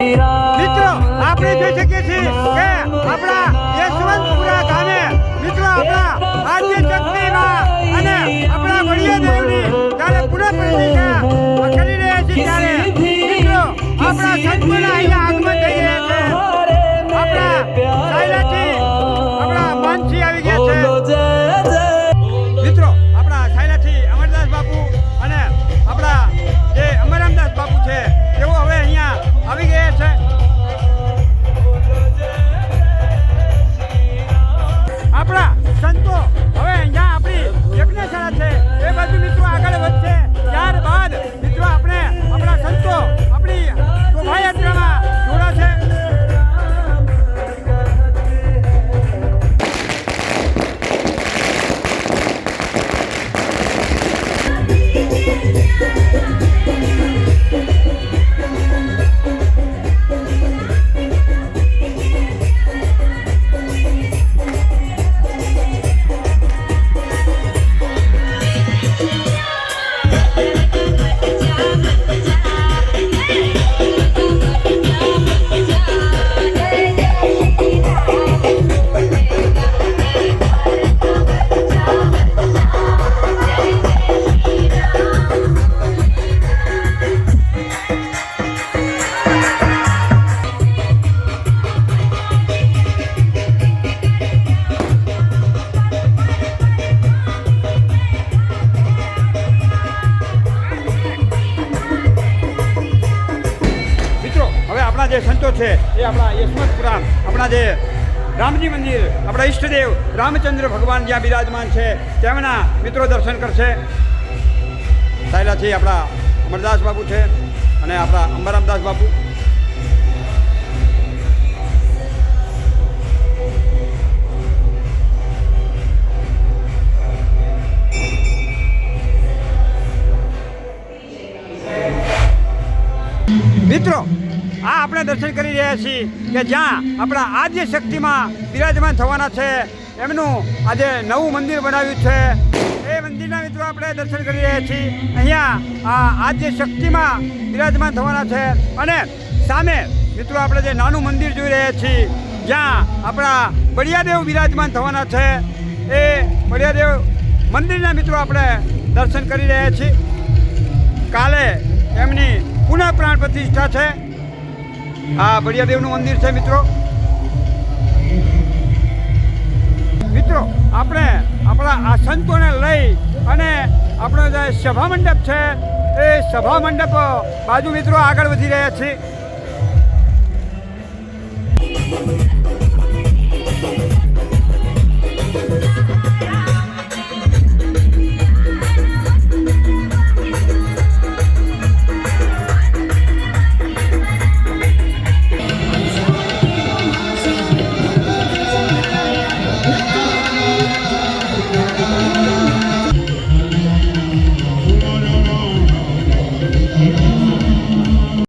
મિત્રો આપણે જોઈ શકીએ છીએ કે આપણા યશવંતપુરા ગામે મિત્રો આપણા આદ્ય શક્તિમાં અને આપણા વડીય દેવની જ્યારે પુનઃ પ્રતિષ્ઠા કરી રહ્યા છીએ ત્યારે મિત્રો આપણા સંતોના અહીંયા આગમન થઈ રહ્યા છે. આપણા સાયલાથી આપણા માનસી આવી ગયા છે. મિત્રો આપણા સાયલાથી અમરદાસ બાપુ અને આપણા જે અમરરામદાસ બાપુ છે તેઓ હવે અહીંયા આવી ગયા છે. આપણા સંતો હવે અહીંયા આપણી યજ્ઞશાળા છે એ બાજુ મિત્રો આગળ વધશે. ત્યારબાદ મિત્રો આપણે આપણા સંતો આપણી શોભાયાત્રામાં જોડાશે. જે સંતો છે એ આપણા યશવંતપુરા આપણા જે રામજી મંદિર આપણા ઈષ્ટદેવ રામચંદ્ર ભગવાન જ્યાં બિરાજમાન છે તેમના મિત્રો દર્શન કરશે. સાયલાથી આપણા અમરદાસ બાપુ છે અને આપણા અંબારામદાસ બાપુ. મિત્રો આ આપણે દર્શન કરી રહ્યા છીએ કે જ્યાં આપણા આદ્ય શક્તિમાં બિરાજમાન થવાના છે એમનું આજે નવું મંદિર બનાવ્યું છે. એ મંદિરના મિત્રો આપણે દર્શન કરી રહ્યા છીએ. અહીંયા આ આદ્ય શક્તિમાં બિરાજમાન થવાના છે અને સામે મિત્રો આપણે જે નાનું મંદિર જોઈ રહ્યા છીએ જ્યાં આપણા બળિયાદેવ બિરાજમાન થવાના છે એ બળિયાદેવ મંદિરના મિત્રો આપણે દર્શન કરી રહ્યા છીએ. કાલે એમની પુનઃ પ્રાણ પ્રતિષ્ઠા છે. આ બળિયાદેવનું મંદિર છે મિત્રો. મિત્રો આપણે આપણા આ સંતોને લઈ અને આપણો જે સભા મંડપ છે એ સભા મંડપ બાજુ મિત્રો આગળ વધી રહ્યા છીએ.